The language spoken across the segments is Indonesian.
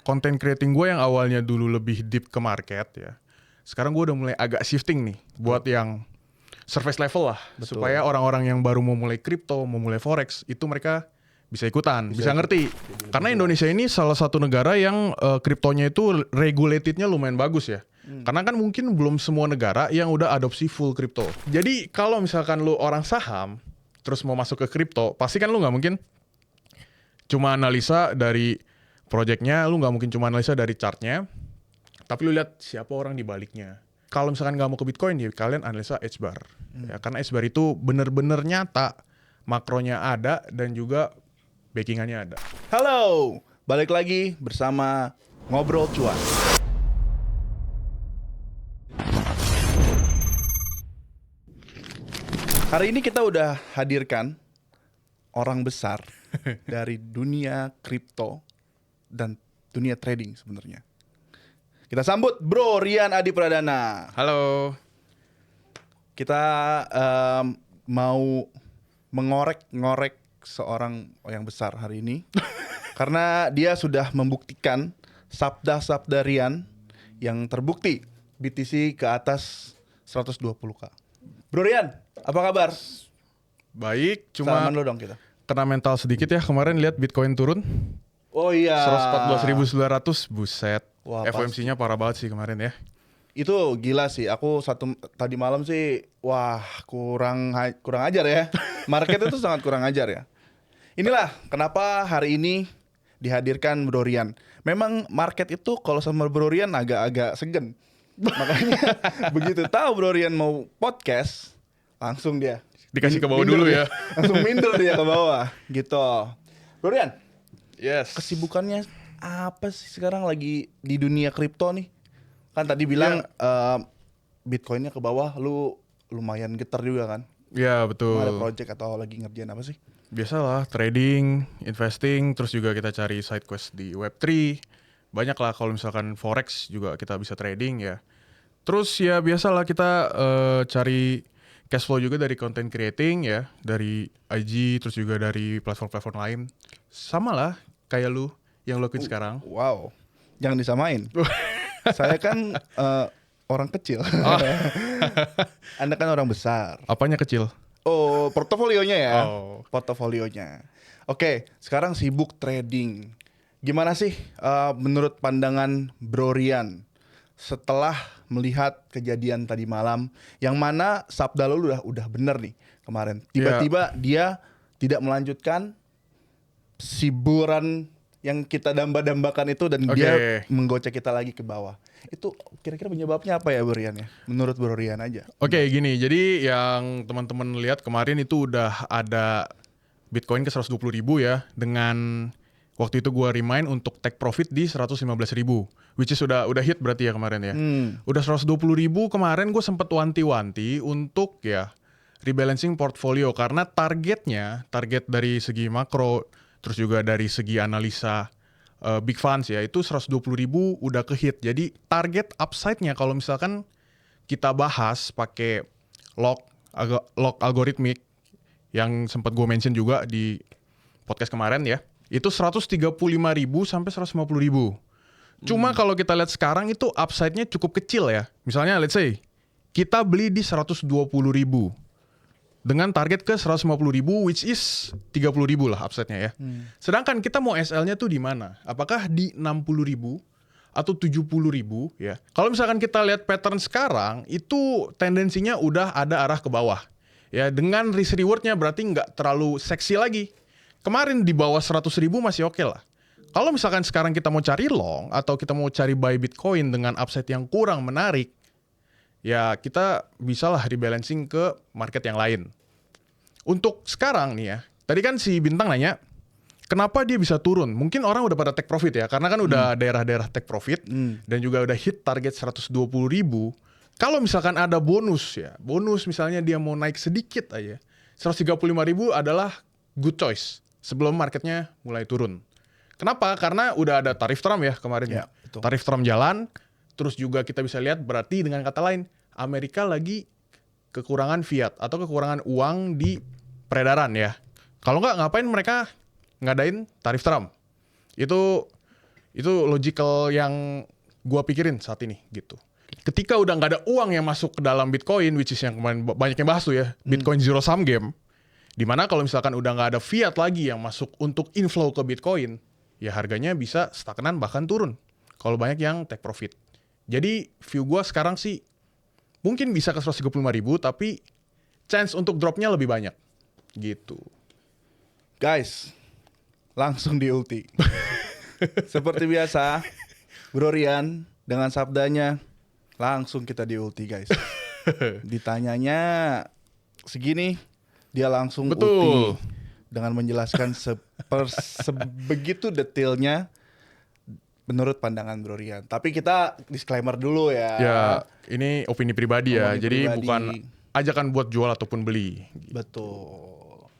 content creating gue yang awalnya dulu lebih deep ke market ya. Sekarang gue udah mulai agak shifting nih buat yang surface level lah. Betul. Supaya orang-orang yang baru mau mulai crypto, mau mulai forex, itu mereka bisa ikutan, bisa ngerti. Karena Indonesia ini salah satu negara yang kriptonya itu regulatednya lumayan bagus ya. Karena kan mungkin belum semua negara yang udah adopsi full kripto. Jadi kalau misalkan lu orang saham, terus mau masuk ke kripto, pasti kan lu nggak mungkin cuma analisa dari projectnya, lu nggak mungkin cuma analisa dari chartnya, tapi lu lihat siapa orang di baliknya. Kalau misalkan nggak mau ke Bitcoin, ya kalian analisa H-bar. Ya, karena H-bar itu bener-bener nyata, makronya ada dan juga backingannya ada. Halo, balik lagi bersama Ngobrol Cuan. Hari ini kita udah hadirkan orang besar dari dunia kripto dan dunia trading sebenarnya. Kita sambut Bro Rian Adi Pradana. Halo. Kita mau mengorek seorang yang besar hari ini karena dia sudah membuktikan sabda-sabda Rian yang terbukti BTC ke atas 120k. Bro Rian, apa kabar? Baik, cuma Salaman lo dong kita. kena mental sedikit ya. Kemarin lihat Bitcoin turun Oh iya. 114.900, buset. Wah, FOMC-nya parah banget sih kemarin ya. Itu gila sih. Aku tadi malam sih, wah kurang ajar ya. Market itu sangat kurang ajar ya. Inilah kenapa hari ini dihadirkan Bro Rian. Memang market itu kalau sama Bro Rian agak-agak segan. Makanya begitu tahu Bro Rian mau podcast, langsung dia Dikasih ke bawah dulu ya. Langsung minder dia ke bawah gitu. Bro Rian, Yes. kesibukannya apa sih sekarang lagi di dunia kripto nih? Kan tadi bilang Bitcoinnya ke bawah, lu lumayan getar juga kan? Ya, betul. Ada project atau lagi ngerjain apa sih? Biasalah, trading, investing, terus juga kita cari side quest di Web3. Banyak lah kalau misalkan forex juga kita bisa trading ya. Terus ya biasalah kita cari cash flow juga dari content creating ya, dari IG, terus juga dari platform-platform lain. Sama lah kayak lu yang lo lakuin sekarang. Wow, jangan disamain. Saya kan orang kecil. Anda kan orang besar. Apanya kecil? Oh, portofolionya ya. Oh. Portofolionya. Oke, sekarang sibuk trading. Gimana sih menurut pandangan Bro Rian setelah melihat kejadian tadi malam yang mana sabda lo udah bener nih kemarin. Tiba-tiba dia tidak melanjutkan siburan yang kita damba-dambakan itu dan dia menggocek kita lagi ke bawah. Itu kira-kira penyebabnya apa ya Bro Rian ya? Menurut Bro Rian aja. Oke, gini. Jadi yang teman-teman lihat kemarin itu udah ada Bitcoin ke 120.000 ya, dengan waktu itu gua remind untuk take profit di 115.000, which is udah hit berarti ya kemarin ya. Udah 120.000 kemarin gue sempet wanti-wanti untuk ya rebalancing portfolio karena target dari segi makro terus juga dari segi analisa big funds ya itu 120.000 udah ke hit. Jadi target upside-nya kalau misalkan kita bahas pakai log algoritmik yang sempat gue mention juga di podcast kemarin ya, itu 135.000 sampai 150.000. Cuma kalau kita lihat sekarang itu upside-nya cukup kecil ya. Misalnya let's say kita beli di 120.000 dengan target ke 150.000, which is 30.000 lah upside-nya ya. Sedangkan kita mau SL-nya tuh di mana? Apakah di 60.000 atau 70.000 ya? Kalau misalkan kita lihat pattern sekarang itu tendensinya udah ada arah ke bawah. Ya, dengan risk reward-nya berarti nggak terlalu seksi lagi. Kemarin di bawah 100.000 masih oke lah. Kalau misalkan sekarang kita mau cari long atau kita mau cari buy Bitcoin dengan upside yang kurang menarik, ya kita bisalah rebalancing ke market yang lain. Untuk sekarang nih ya, tadi kan si Bintang nanya, kenapa dia bisa turun? Mungkin orang udah pada take profit ya, karena kan udah daerah-daerah take profit dan juga udah hit target 120.000. Kalau misalkan ada bonus misalnya dia mau naik sedikit aja, 135.000 adalah good choice sebelum marketnya mulai turun. Kenapa? Karena udah ada tarif Trump ya kemarin ya. Tarif Trump jalan, terus juga kita bisa lihat berarti dengan kata lain, Amerika lagi kekurangan fiat atau kekurangan uang di peredaran ya. Kalau nggak, ngapain mereka ngadain tarif Trump? Itu Itu logical yang gua pikirin saat ini gitu. Ketika udah nggak ada uang yang masuk ke dalam Bitcoin, which is yang kemarin banyak yang bahas tuh ya, Bitcoin zero sum game, dimana kalau misalkan udah nggak ada fiat lagi yang masuk untuk inflow ke Bitcoin, ya harganya bisa stagnan bahkan turun. Kalau banyak yang take profit. Jadi view gua sekarang sih mungkin bisa ke 135.000, tapi chance untuk dropnya lebih banyak gitu. Guys, langsung di ulti. Seperti biasa, Bro Rian dengan sabdanya langsung kita di ulti, guys. Ditanyanya segini, dia langsung Betul. ulti dengan menjelaskan sebegitu detailnya menurut pandangan Bro Rian. Tapi kita disclaimer dulu ya. Ya, ini opini pribadi ya. Opini Jadi pribadi. bukan ajakan buat jual ataupun beli. Betul.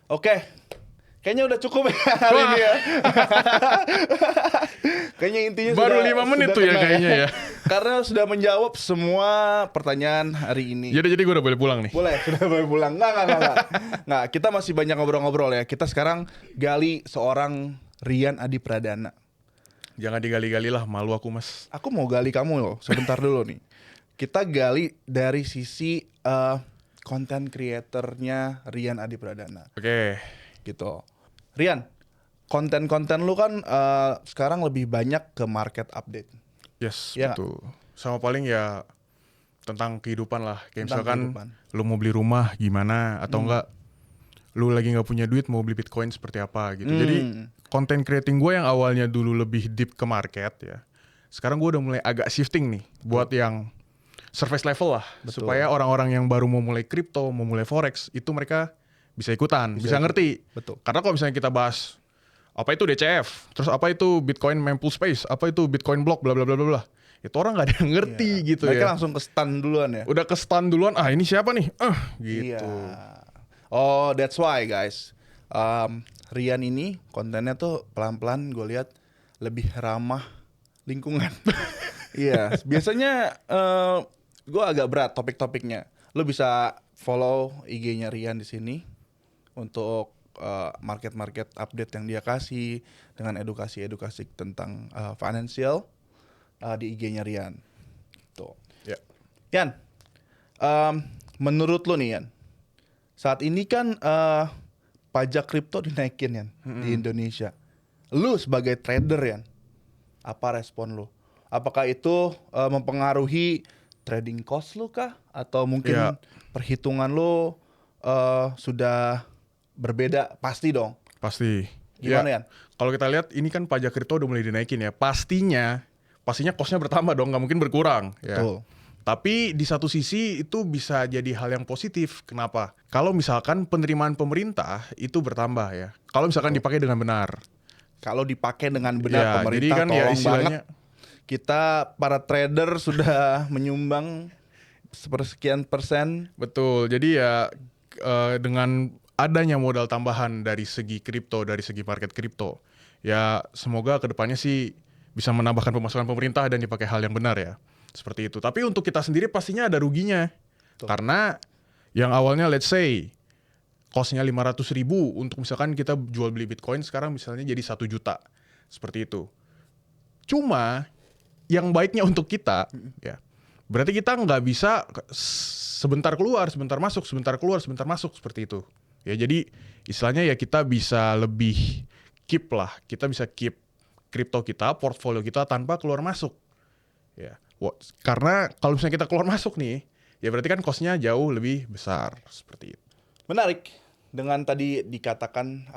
Oke. Kayaknya udah cukup ya hari ini ya. Kayaknya intinya Baru sudah, 5 menit sudah tuh ya kena kayaknya ya. Karena sudah menjawab semua pertanyaan hari ini. Jadi gue udah boleh pulang nih. Boleh, sudah boleh pulang. Nggak, kita masih banyak ngobrol-ngobrol ya. Kita sekarang gali seorang Rian Adi Pradana. Jangan digali-gali lah, malu aku mas. Aku mau gali kamu loh, sebentar dulu nih. Kita gali dari sisi content creatornya Rian Adi Pradana. Oke. Gitu. Rian, konten-konten lu kan sekarang lebih banyak ke market update. Yes, Ya. betul. Sama paling ya tentang kehidupan lah. Kayak Tentang misalkan kehidupan. lu mau beli rumah gimana, atau enggak lu lagi nggak punya duit mau beli Bitcoin seperti apa gitu. Jadi content creating gue yang awalnya dulu lebih deep ke market ya, sekarang gue udah mulai agak shifting nih buat yang surface level lah. Betul. Supaya orang-orang yang baru mau mulai crypto, mau mulai forex, itu mereka bisa ikutan, bisa ngerti. Betul. Karena kalau misalnya kita bahas apa itu DCF, terus apa itu Bitcoin Mempool Space, apa itu Bitcoin Block, bla bla bla bla bla, itu orang nggak ada yang ngerti gitu Mereka ya. langsung ke stun duluan ya. Udah ke stun duluan, ini siapa nih? Gitu. Iya. Oh, that's why guys. Rian ini kontennya tuh pelan-pelan gue lihat lebih ramah lingkungan. Iya, biasanya gue agak berat topik-topiknya. Lo bisa follow IG-nya Rian di sini untuk market-market update yang dia kasih dengan edukasi-edukasi tentang financial di IG-nya Rian. Tuh. Ya. Yan, menurut lo nih Yan, saat ini kan pajak kripto dinaikin Yan di Indonesia. Lu sebagai trader Yan, apa respon lu? Apakah itu mempengaruhi trading cost lu kah? Atau mungkin Ya. perhitungan lu sudah berbeda? Pasti dong. Pasti. Gimana, Yan? Kalau kita lihat ini kan pajak kripto udah mulai dinaikin ya. Pastinya costnya bertambah dong, nggak mungkin berkurang. Ya. Betul. Tapi di satu sisi itu bisa jadi hal yang positif. Kenapa? Kalau misalkan penerimaan pemerintah itu bertambah ya. Kalau misalkan dipakai dengan benar. Kalau dipakai dengan benar Ya, pemerintah, jadi kan ya tolong istilahnya banget. Kita para trader sudah menyumbang sepersekian persen. betul. Jadi ya dengan adanya modal tambahan dari segi kripto, dari segi market kripto, ya semoga kedepannya sih bisa menambahkan pemasukan pemerintah dan dipakai hal yang benar ya. Seperti itu. Tapi untuk kita sendiri pastinya ada ruginya. Betul. Karena yang awalnya let's say cost-nya 500.000 untuk misalkan kita jual beli Bitcoin, sekarang misalnya jadi 1 juta. Seperti itu. Cuma yang baiknya untuk kita ya, berarti kita nggak bisa sebentar keluar, sebentar masuk, sebentar keluar, sebentar masuk, seperti itu. Ya jadi istilahnya ya kita bisa lebih keep lah. Kita bisa keep kripto kita, portfolio kita tanpa keluar masuk. Ya. Karena kalau misalnya kita keluar masuk nih, ya berarti kan cost-nya jauh lebih besar, seperti itu. Menarik. Dengan tadi dikatakan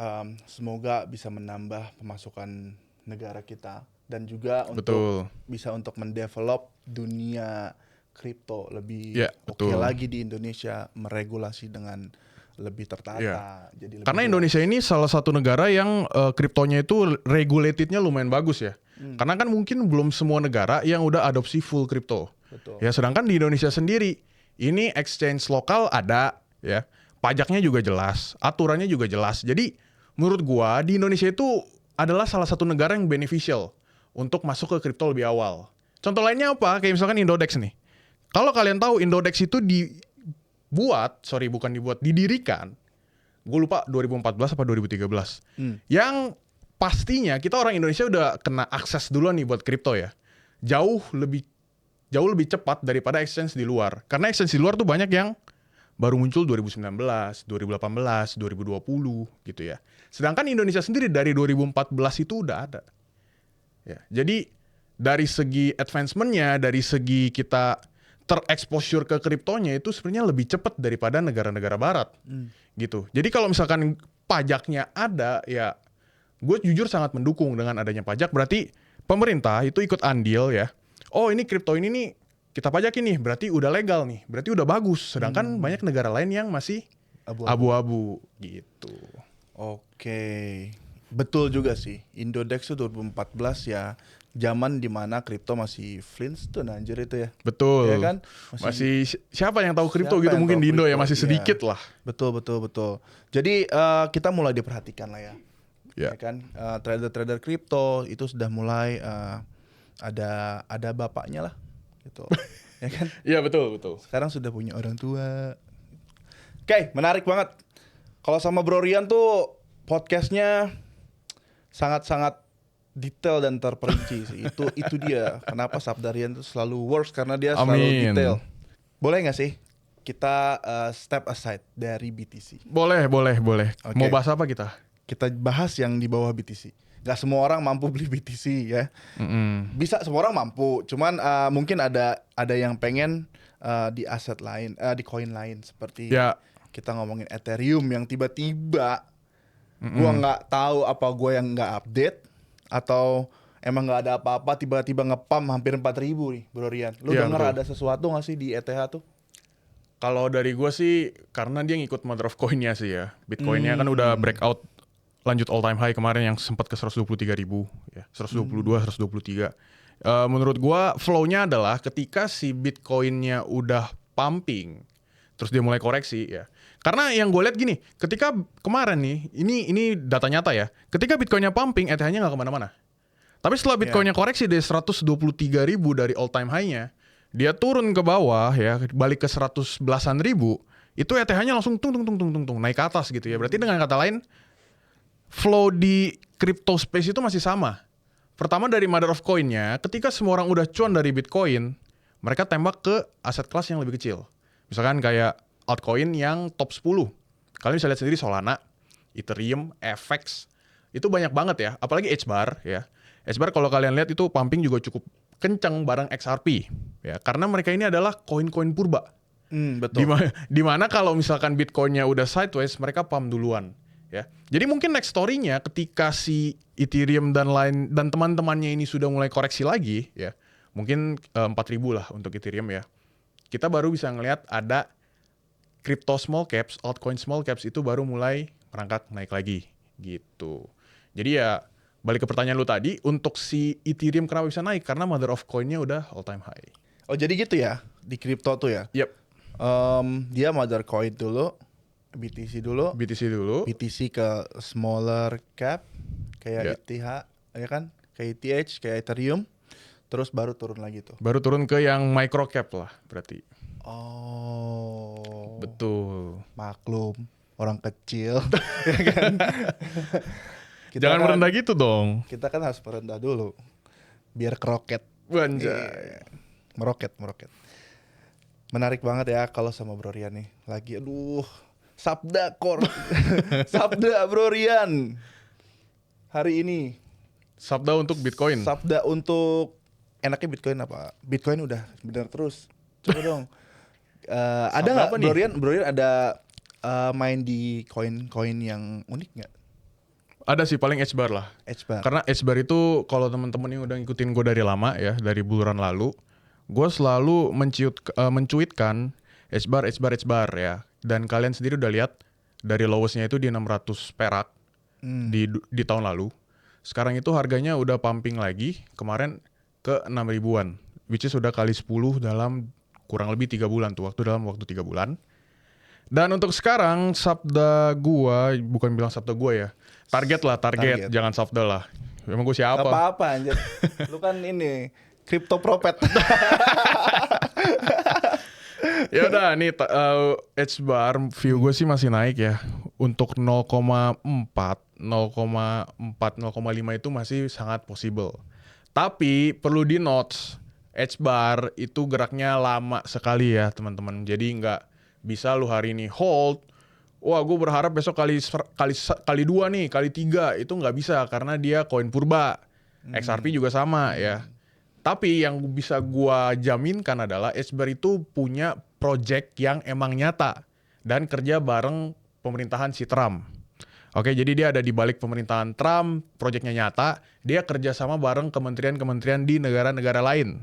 semoga bisa menambah pemasukan negara kita dan juga Betul. bisa untuk mendevelop dunia kripto lebih Ya, oke betul. lagi di Indonesia, meregulasi dengan lebih tertata. Ya. Jadi lebih Karena jelas. Indonesia ini salah satu negara yang kriptonya itu regulated-nya lumayan bagus ya. Karena kan mungkin belum semua negara yang udah adopsi full kripto. Betul. Ya sedangkan di Indonesia sendiri ini exchange lokal ada ya. Pajaknya juga jelas, aturannya juga jelas. Jadi menurut gua di Indonesia itu adalah salah satu negara yang beneficial untuk masuk ke kripto lebih awal. Contoh lainnya apa? Kayak misalkan Indodex nih. Kalau kalian tahu Indodex itu didirikan, gue lupa 2014 apa 2013. Yang pastinya kita orang Indonesia udah kena akses duluan nih buat kripto ya. Jauh lebih cepat daripada exchange di luar. Karena exchange di luar tuh banyak yang baru muncul 2019, 2018, 2020 gitu ya. Sedangkan Indonesia sendiri dari 2014 itu udah ada. Ya, jadi dari segi advancement-nya, dari segi kita terexposure ke kriptonya itu sebenarnya lebih cepat daripada negara-negara barat. Gitu. Jadi kalau misalkan pajaknya ada, ya gue jujur sangat mendukung dengan adanya pajak. Berarti pemerintah itu ikut andil ya. Oh ini kripto ini nih kita pajakin nih, berarti udah legal nih, berarti udah bagus. Sedangkan banyak negara lain yang masih abu-abu gitu. Oke, betul juga sih. Indodex itu 2014 ya, zaman dimana kripto masih Flintstone anjir itu ya. Betul. Ya kan? Masih siapa yang tahu kripto Siapa gitu yang mungkin tahu di Indo ya kripto? masih Iya. sedikit lah. Betul. Jadi kita mulai diperhatikan lah ya. Ya. Ya kan, trader-trader kripto itu sudah mulai ada bapaknya lah gitu. Ya kan? Iya betul. Sekarang sudah punya orang tua. Oke, menarik banget. Kalau sama Bro Rian tuh podcastnya sangat-sangat detail dan terperinci sih. Itu dia kenapa Sabda Rian tuh selalu works, karena dia selalu Amin. detail. Boleh nggak sih kita step aside dari BTC? Boleh. Oke. Mau bahas apa kita? Kita bahas yang di bawah BTC. Gak semua orang mampu beli BTC ya. Bisa semua orang mampu, cuman mungkin ada yang pengen di aset lain, di koin lain seperti Ya. kita ngomongin Ethereum yang tiba-tiba gua nggak tahu apa gua yang nggak update atau emang nggak ada apa-apa tiba-tiba ngepam hampir 4.000 nih Bro Rian. Lu Iya, denger betul. ada sesuatu nggak sih di ETH tuh? Kalau dari gue sih karena dia ngikut mother of coin-nya sih ya. Bitcoin-nya kan udah breakout lanjut all time high kemarin yang sempat ke 123.000 ya. 122, 123. Menurut gue flow-nya adalah ketika si Bitcoin-nya udah pumping terus dia mulai koreksi ya. Karena yang gue lihat gini, ketika kemarin nih, ini data nyata ya. Ketika Bitcoin-nya pumping, ETH-nya nggak kemana-mana. Tapi setelah Bitcoin-nya koreksi dari 123.000 dari all time high-nya, dia turun ke bawah ya, balik ke 100 belasan ribu, itu ETH-nya langsung tung naik ke atas gitu ya. Berarti dengan kata lain, flow di crypto space itu masih sama. Pertama dari mother of coin-nya, ketika semua orang udah cuan dari Bitcoin, mereka tembak ke aset kelas yang lebih kecil. Misalkan kayak altcoin yang top 10. Kalian bisa lihat sendiri Solana, Ethereum, FX, itu banyak banget ya. Apalagi HBAR ya. HBAR kalau kalian lihat itu pumping juga cukup kencang bareng XRP ya. Karena mereka ini adalah koin-koin purba. Betul. Di mana kalau misalkan Bitcoin-nya udah sideways, mereka pump duluan. Ya. Jadi mungkin next story-nya ketika si Ethereum dan teman-temannya ini sudah mulai koreksi lagi ya. Mungkin 4.000 lah untuk Ethereum ya. Kita baru bisa ngelihat ada crypto small caps, altcoin small caps itu baru mulai merangkak naik lagi gitu. Jadi ya balik ke pertanyaan lu tadi, untuk si Ethereum kenapa bisa naik? Karena mother of coin-nya udah all time high. Oh jadi gitu ya di kripto tuh ya? Yep. Dia mother coin dulu, BTC dulu, BTC ke smaller cap kayak ETH ya kan, kayak ETH, kayak Ethereum, terus baru turun lagi tuh. Baru turun ke yang micro cap lah berarti. Oh. Betul. Maklum, orang kecil. Ya kan? Jangan merendah gitu dong. Kita kan harus merendah dulu biar keroket. Banjay. Meroket. Menarik banget ya kalau sama Bro Rian nih. Lagi Sabda Bro Rian. Hari ini Sabda untuk Bitcoin. Sabda untuk enaknya Bitcoin apa? Bitcoin udah benar terus. Coba dong. Ada nggak Bro Rian ada main di koin-koin yang unik nggak? Ada sih, paling HBAR lah. HBAR. Karena HBAR itu kalau teman-teman yang udah ngikutin gue dari lama ya, dari bulan lalu, gue selalu mencuitkan HBAR ya. Dan kalian sendiri udah lihat dari lowest-nya itu di 600 perak di tahun lalu. Sekarang itu harganya udah pumping lagi, kemarin ke 6 ribuan, which is sudah kali 10 dalam kurang lebih 3 bulan tuh, dalam waktu 3 bulan. Dan untuk sekarang sabda gua, bukan bilang sabda gua ya, target, jangan sabda lah. Emang gua siapa? Gak apa-apa anjir. Lu kan ini crypto propet. Ya udah nih HBAR view gue sih masih naik ya. Untuk 0,4 0,4 0,5 itu masih sangat possible. Tapi perlu di notes, H bar itu geraknya lama sekali ya teman-teman. Jadi nggak bisa lu hari ini hold. Wah, gue berharap besok kali 2 nih, kali 3 itu nggak bisa karena dia koin purba. XRP juga sama ya. Tapi yang bisa gua jaminkan adalah H-Bar itu punya project yang emang nyata dan kerja bareng pemerintahan si Trump. Oke, jadi dia ada di balik pemerintahan Trump, projectnya nyata, dia kerja sama bareng kementerian-kementerian di negara-negara lain.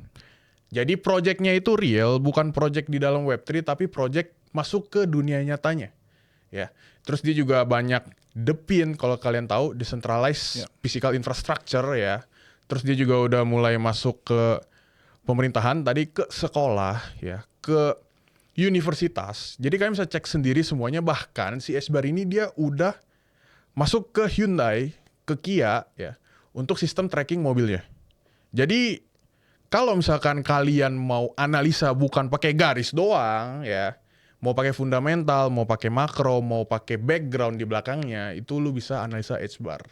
Jadi projectnya itu real, bukan project di dalam Web3, tapi project masuk ke dunia nyatanya. Ya, terus dia juga banyak DePIN kalau kalian tahu, decentralized physical infrastructure ya. Terus dia juga udah mulai masuk ke pemerintahan, tadi ke sekolah ya, ke universitas. Jadi kalian bisa cek sendiri semuanya, bahkan si H-Bar ini dia udah masuk ke Hyundai, ke Kia ya, untuk sistem tracking mobilnya. Jadi kalau misalkan kalian mau analisa bukan pakai garis doang ya, mau pakai fundamental, mau pakai makro, mau pakai background di belakangnya, itu lu bisa analisa H-Bar.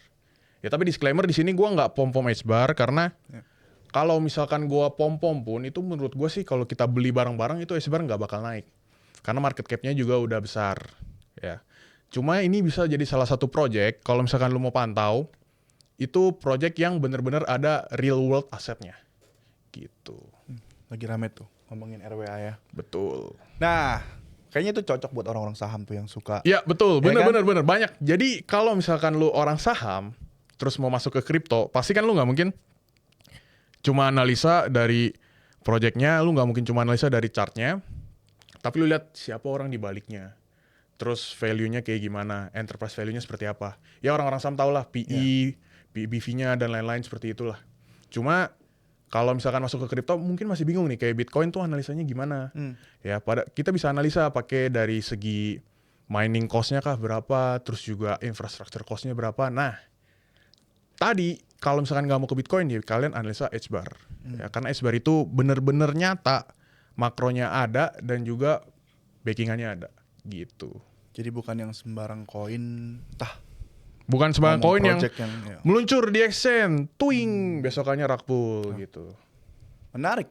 Ya tapi disclaimer di sini gua nggak pom-pom H-Bar karena kalau misalkan gua pom-pom pun itu menurut gua sih kalau kita beli barang-barang itu H-Bar nggak bakal naik. Karena market cap-nya juga udah besar. Ya. Cuma ini bisa jadi salah satu project kalau misalkan lu mau pantau, itu project yang benar-benar ada real world asetnya. Gitu. Lagi rame tuh ngomongin RWA ya. Betul. Nah, kayaknya itu cocok buat orang-orang saham tuh yang suka. Ya betul, Ya kan? bener banyak. Jadi kalau misalkan lu orang saham, terus mau masuk ke kripto, pasti kan lu nggak mungkin cuma analisa dari projectnya, lu nggak mungkin cuma analisa dari chartnya, tapi lu lihat siapa orang di baliknya, terus value-nya kayak gimana, enterprise value-nya seperti apa. Ya orang-orang saham tau lah, PE, BV-nya dan lain-lain seperti itulah. Cuma kalau misalkan masuk ke kripto mungkin masih bingung nih, kayak Bitcoin tuh analisanya gimana. Ya, kita bisa analisa pakai dari segi mining cost-nya kah berapa, terus juga infrastructure cost-nya berapa. Nah, tadi kalau misalkan nggak mau ke Bitcoin ya kalian analisa H-Bar. Ya, karena H-Bar itu bener-bener nyata, makronya ada dan juga backingannya ada gitu. Jadi bukan yang sembarang koin, Bukan sembarang ngomong koin yang project yang ya. meluncur di exchange, twing, besokannya rug pull gitu. Menarik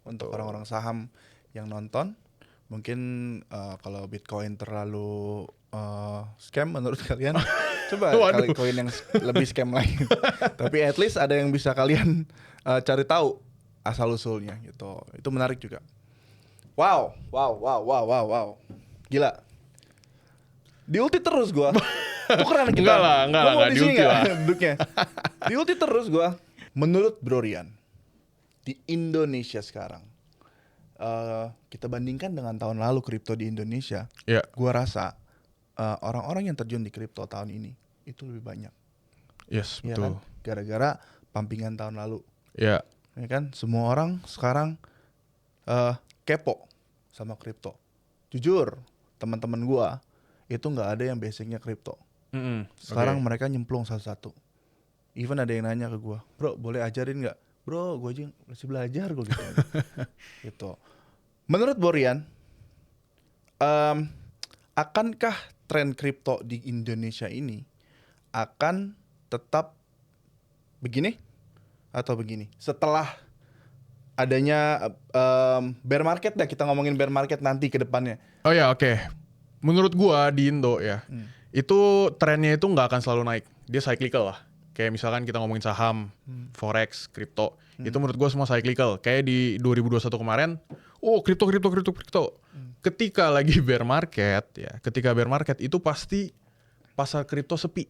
untuk orang-orang saham yang nonton. Mungkin kalau Bitcoin terlalu scam menurut kalian, coba Waduh. kali koin yang lebih scam lagi. Tapi at least ada yang bisa kalian cari tahu asal usulnya gitu. Itu menarik juga. Wow. Gila. Di ulti terus gua. Tukeran kita. Enggak lah, Lu mau di di sini ulti lah. duduknya. Di ulti terus gua. Menurut Bro Rian, di Indonesia sekarang, kita bandingkan dengan tahun lalu kripto di Indonesia, Ya, gua rasa orang-orang yang terjun di kripto tahun ini itu lebih banyak. yes, Ya betul. kan? Gara-gara pumpingan tahun lalu. Ya, Ya kan? Semua orang sekarang kepo sama kripto. Jujur, teman-teman gua itu nggak ada yang basicnya kripto. Sekarang oke. mereka nyemplung satu-satu. Even ada yang nanya ke gua, "Bro, boleh ajarin nggak?" "Bro, gua aja masih belajar gua gitu." Gitu. Menurut Borian, akankah tren kripto di Indonesia ini akan tetap begini atau begini? Setelah adanya bear market, dah kita ngomongin bear market nanti ke depannya. Oh ya, oke. Menurut gua di Indo ya, itu trennya itu nggak akan selalu naik. Dia cyclical lah. Kayak misalkan kita ngomongin saham, forex, kripto, itu menurut gua semua cyclical. Kayak di 2021 kemarin, kripto. Ketika lagi bear market ya, ketika bear market itu pasti pasar kripto sepi.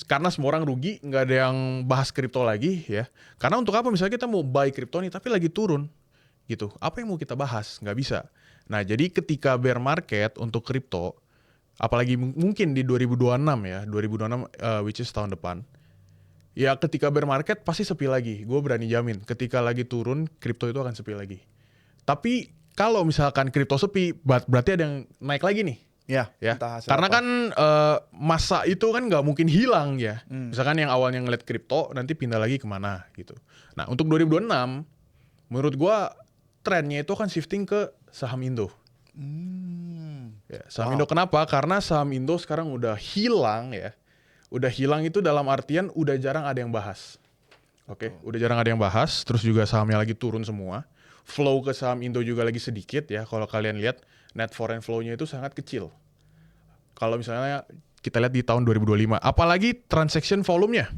Karena semua orang rugi, nggak ada yang bahas kripto lagi ya. Karena untuk apa misalnya kita mau buy kripto nih tapi lagi turun gitu. Apa yang mau kita bahas? Nggak bisa. Nah, jadi ketika bear market untuk kripto, apalagi mungkin di 2026 ya, 2026 which is tahun depan. Ya ketika bear market pasti sepi lagi. Gue berani jamin ketika lagi turun kripto itu akan sepi lagi. Tapi kalau misalkan kripto sepi, berarti ada yang naik lagi nih. Ya, Ya, entah hasil karena apa. kan masa itu kan nggak mungkin hilang ya. Misalkan yang awalnya ngeliat kripto nanti pindah lagi kemana gitu. Nah untuk 2026 menurut gua trennya itu kan shifting ke saham Indo. Ya, saham Indo kenapa? Karena saham Indo sekarang udah hilang ya. Udah hilang itu dalam artian udah jarang ada yang bahas. Oke, udah jarang ada yang bahas, terus juga sahamnya lagi turun semua. Flow ke saham Indo juga lagi sedikit ya. Kalau kalian lihat net foreign flow-nya itu sangat kecil. Kalau misalnya kita lihat di tahun 2025, apalagi transaction volume-nya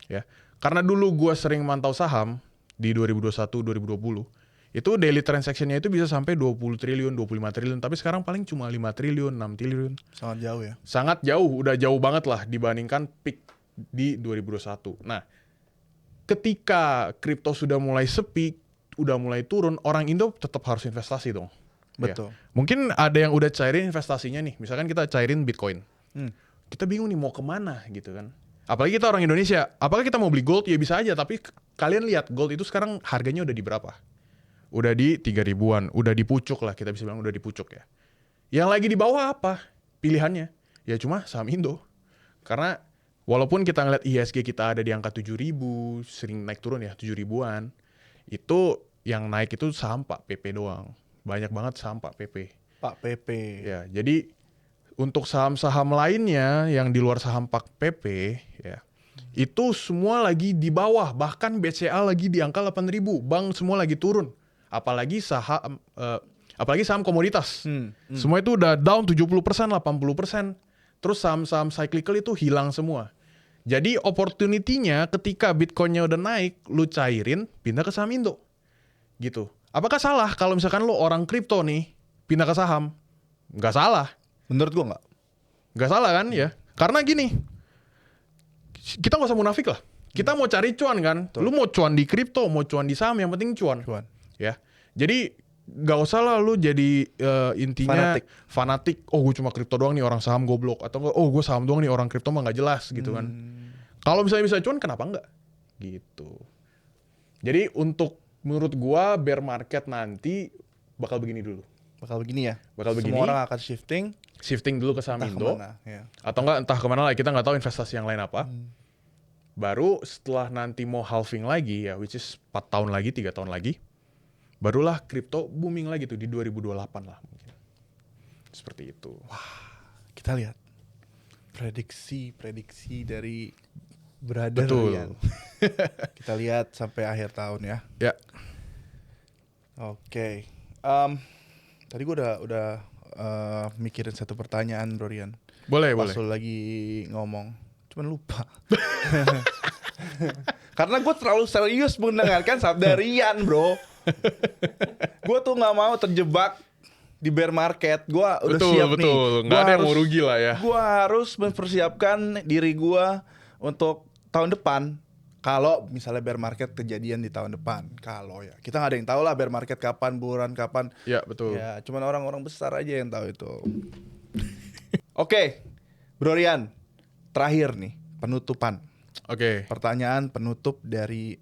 ya. Karena dulu gua sering mantau saham di 2021, 2020, itu daily transaction-nya itu bisa sampai 20 triliun, 25 triliun, tapi sekarang paling cuma 5 triliun, 6 triliun. Sangat jauh ya. Sangat jauh, udah jauh banget lah dibandingkan peak di 2021. Nah, ketika kripto sudah mulai sepi, udah mulai turun, orang Indo tetap harus investasi dong. Betul. Ya. Mungkin ada yang udah cairin investasinya nih, misalkan kita cairin Bitcoin. Kita bingung nih mau kemana gitu kan. Apalagi kita orang Indonesia, apakah kita mau beli gold? Ya bisa aja, tapi kalian lihat gold itu sekarang harganya udah di berapa? Udah di 3 ribuan, udah di pucuk lah, kita bisa bilang udah di pucuk ya. Yang lagi di bawah apa pilihannya? Ya cuma saham Indo. Karena walaupun kita ngeliat IHSG kita ada di angka 7.000, sering naik turun ya, 7 ribuan. Itu yang naik itu saham Pak PP doang. Banyak banget saham Pak PP. Pak PP. Ya, jadi untuk saham-saham lainnya yang di luar saham Pak PP ya, itu semua lagi di bawah, bahkan BCA lagi di angka 8.000. Bank semua lagi turun. Apalagi saham komoditas. Semua itu udah down 70%, 80%. Terus saham-saham cyclical itu hilang semua. Jadi opportunity-nya ketika Bitcoin-nya udah naik, lu cairin, pindah ke saham Indo. Gitu. Apakah salah kalau misalkan lu orang kripto nih, pindah ke saham? Nggak salah. Menurut gua nggak. Nggak salah kan ya? Karena gini, kita nggak usah munafik lah. Kita mau cari cuan kan? Lu mau cuan di kripto, mau cuan di saham, yang penting cuan. Ya. Jadi nggak usah lah lu jadi intinya fanatik. Oh gue cuma kripto doang nih, orang saham goblok. Atau enggak, oh gue saham doang nih, orang kripto mah nggak jelas gitu kan. Kalau misalnya bisa cuan, kenapa enggak? Gitu. Jadi menurut gua bear market nanti bakal begini dulu. Bakal begini ya. Bakal begini. Semua orang akan shifting Dulu ke saham Indo. ya. Atau enggak entah kemana lah, kita nggak tahu investasi yang lain apa. Baru setelah nanti mau halving lagi ya, which is 4 tahun lagi, 3 tahun lagi, barulah kripto booming lagi tuh di 2028 lah mungkin. Seperti itu. Kita lihat prediksi dari Brother Betul. Rian. Kita lihat sampai akhir tahun ya. Ya. Oke. Tadi gue udah mikirin satu pertanyaan, Bro Rian. Boleh. Pas lu lagi ngomong, cuman lupa. Karena gue terlalu serius mendengarkan sabda Rian, bro. Gue tuh nggak mau terjebak di bear market. Gue udah siap nih. Betul. Nggak ada yang mau rugi lah ya. Gue harus mempersiapkan diri gue untuk tahun depan. Kalau misalnya bear market kejadian di tahun depan, kalau ya kita nggak ada yang tahu lah bear market kapan, bulan kapan. Ya betul. Ya, cuman orang-orang besar aja yang tahu itu. Oke, Bro Rian, terakhir nih penutupan. Oke. Pertanyaan penutup dari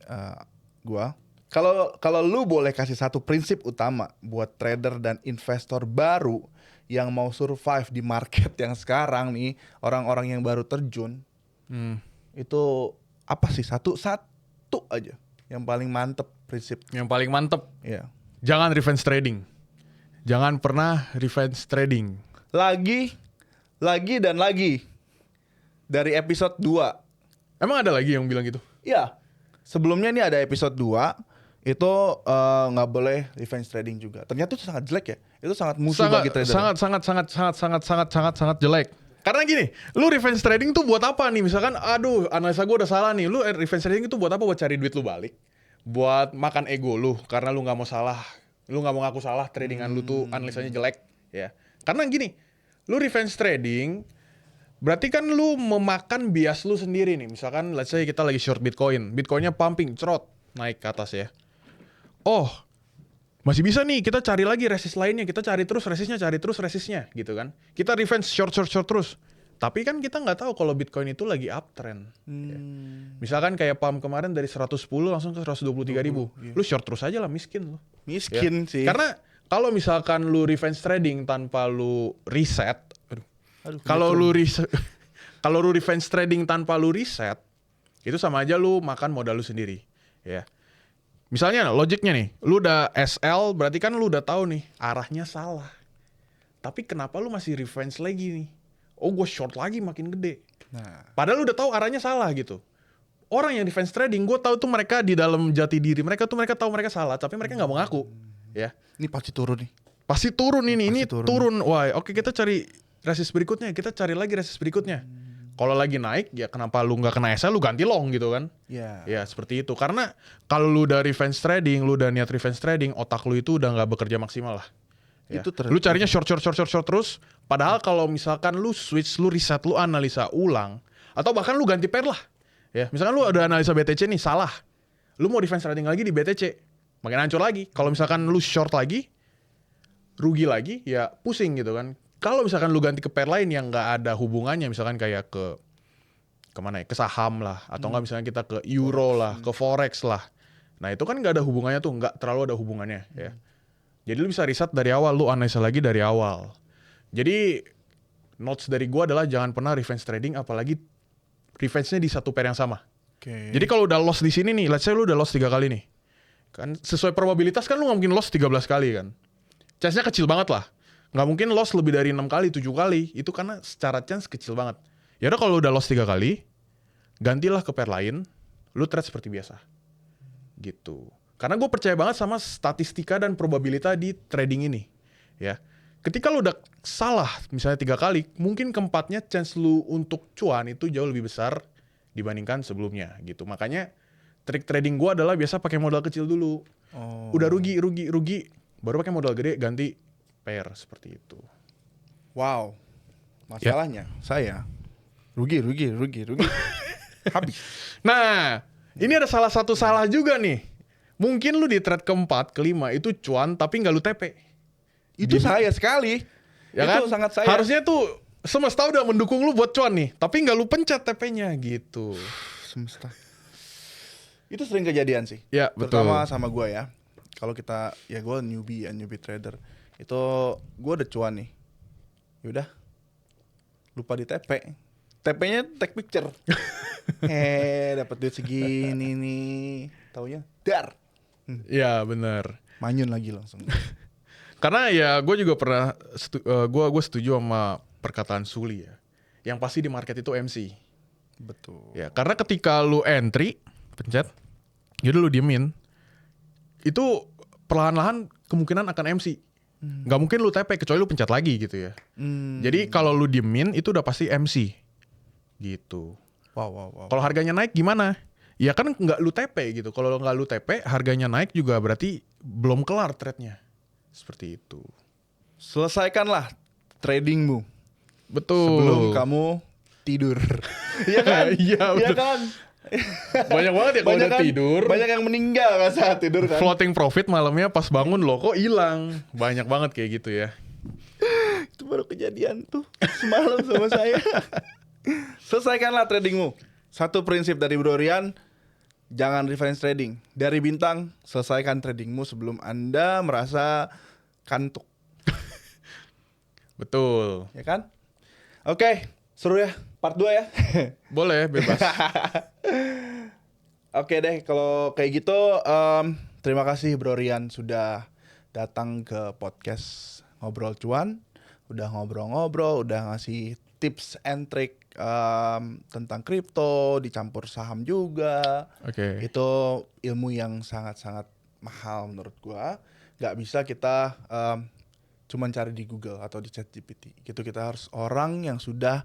gua. Kalau lu boleh kasih satu prinsip utama buat trader dan investor baru yang mau survive di market yang sekarang nih, orang-orang yang baru terjun, itu apa sih satu aja yang paling mantep prinsip? Yang paling mantep, ya. jangan revenge trading. Jangan pernah revenge trading. Lagi dan lagi dari episode 2. Emang ada lagi yang bilang gitu? Ya, sebelumnya nih ada episode 2 itu nggak boleh revenge trading juga. Ternyata itu sangat jelek ya. Itu sangat musuh bagi trader. Sangat jelek. Karena gini, lu revenge trading tuh buat apa nih? Misalkan, aduh, analisa gue udah salah nih. Lu revenge trading itu buat apa? Buat cari duit lu balik. Buat makan ego lu, karena lu nggak mau salah. Lu nggak mau ngaku salah, tradingan lu tuh analisanya jelek. Ya. Karena gini, lu revenge trading, berarti kan lu memakan bias lu sendiri nih. Misalkan, let's say kita lagi short Bitcoin. Bitcoinnya pumping, cerot, naik ke atas ya. Oh, masih bisa nih, kita cari lagi resist lainnya, kita cari terus resistnya gitu kan. Kita revenge short terus. Tapi kan kita nggak tahu kalau Bitcoin itu lagi uptrend. Ya. Misalkan kayak pump kemarin dari 110 langsung ke 123.000. Lu short terus aja lah, miskin lu. Miskin sih. Karena kalau misalkan lu revenge trading tanpa lu reset, kalau lu revenge trading tanpa lu reset, itu sama aja lu makan modal lu sendiri, ya. Misalnya logiknya nih, lu udah SL, berarti kan lu udah tahu nih arahnya salah. Tapi kenapa lu masih revenge lagi nih? Oh, gue short lagi makin gede. Nah, Padahal lu udah tahu arahnya salah gitu. Orang yang defense trading, gue tahu tuh mereka di dalam jati diri mereka tahu mereka salah, tapi mereka nggak mau ngaku. Ya, ini pasti turun nih. pasti turun ini Pasti turun. Wah, oke kita cari resist berikutnya, kita cari lagi resist berikutnya. Kalau lagi naik, ya kenapa lu nggak kena SL, lu ganti long gitu kan? Ya. Ya seperti itu. Karena kalau lu udah revenge trading, lu udah niat revenge trading, otak lu itu udah nggak bekerja maksimal lah. Ya. Itu Lu carinya short terus. Padahal kalau misalkan lu switch, lu riset, lu analisa ulang, atau bahkan lu ganti pair lah. Ya, misalkan lu udah analisa BTC nih salah, lu mau revenge trading lagi di BTC, makin hancur lagi. Kalau misalkan lu short lagi, rugi lagi, ya pusing gitu kan. Kalau misalkan lu ganti ke pair lain yang nggak ada hubungannya, misalkan kayak ke kemana ya, ke saham lah, atau nggak misalnya kita ke euro lah, ke forex lah. Nah itu kan nggak ada hubungannya tuh, nggak terlalu ada hubungannya ya. Jadi lu bisa riset dari awal, lu analisa lagi dari awal. Jadi notes dari gua adalah jangan pernah revenge trading, apalagi revenge-nya di satu pair yang sama. Oke. Jadi kalau udah loss di sini nih, let's say lu udah loss 3 kali nih. Kan sesuai probabilitas kan lu nggak mungkin loss 13 kali kan. Chance-nya kecil banget lah. Nggak mungkin loss lebih dari 6 kali, 7 kali. Itu karena secara chance kecil banget. Ya udah kalau udah loss 3 kali, gantilah ke pair lain, lu trade seperti biasa. Gitu. Karena gue percaya banget sama statistika dan probabilitas di trading ini. Ya. Ketika lu udah salah, misalnya 3 kali, mungkin keempatnya chance lu untuk cuan itu jauh lebih besar dibandingkan sebelumnya gitu. Makanya trik trading gue adalah biasa pakai modal kecil dulu. Oh. Udah rugi, baru pakai modal gede ganti pair seperti itu. Wow. Masalahnya saya rugi. Habis. Nah, ini ada salah satu salah juga nih. Mungkin lu di trade keempat, kelima itu cuan tapi nggak lu TP. Itu saya sekali. Ya itu kan? sangat saya. Harusnya tuh semesta udah mendukung lu buat cuan nih, tapi nggak lu pencet TP-nya gitu. Semesta. Itu sering kejadian sih. Ya, betul. Terutama sama gue ya. Kalau kita, ya gue newbie trader. Itu gue udah cuan nih. Yaudah. Lupa di TP. TP-nya take picture. Dapat duit segini nih. Taunya dar. Ya, bener. Manyun lagi langsung. Karena ya gue juga pernah, gue setuju sama perkataan Suli ya. Yang pasti di market itu MC. Betul. Ya, karena ketika lu entry, pencet, jadi lu diemin, itu perlahan-lahan kemungkinan akan MC. Nggak mungkin lu TP kecuali lu pencet lagi gitu ya. Jadi kalau lu diemin itu udah pasti MC. Gitu. Wow. Kalau harganya naik gimana? Ya kan nggak lu TP gitu. Kalau nggak lu TP, harganya naik juga berarti belum kelar trade-nya. Seperti itu. Selesaikanlah tradingmu Betul. sebelum kamu tidur. Iya kan? Iya, Iya betul. kan? Banyak banget ya kalau udah kan, tidur. Banyak yang meninggal kan saat tidur kan. Floating profit malamnya pas bangun loh kok hilang. Banyak banget kayak gitu ya. Itu baru kejadian tuh semalam sama saya. Selesaikanlah tradingmu. Satu prinsip dari Bro Rian, jangan revenge trading. Dari Bintang, selesaikan tradingmu sebelum Anda merasa kantuk. Betul. Ya kan? Oke, seru ya. Part 2 ya. Boleh, bebas. Oke deh, kalau kayak gitu, terima kasih Bro Rian sudah datang ke podcast Ngobrol Cuan. Udah ngobrol-ngobrol, udah ngasih tips and trick tentang kripto, dicampur saham juga. Oke. Itu ilmu yang sangat-sangat mahal menurut gua. Gak bisa kita cuman cari di Google atau di ChatGPT. Gitu, kita harus orang yang sudah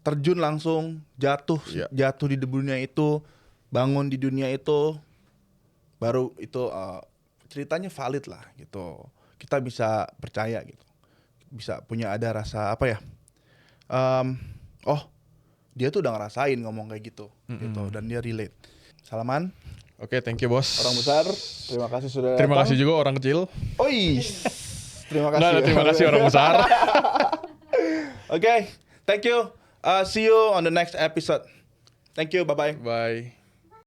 terjun langsung, jatuh di dunia itu, bangun di dunia itu, baru itu ceritanya valid lah gitu. Kita bisa percaya gitu. Bisa punya ada rasa apa ya? Oh, dia tuh udah ngerasain ngomong kayak gitu, gitu, dan dia relate. Salaman. Oke, thank you bos. Orang besar, terima kasih sudah datang. Terima kasih juga orang kecil. Oi, terima kasih. Nah, terima kasih orang besar. Oke, thank you. See you on the next episode. Thank you, bye-bye. Bye.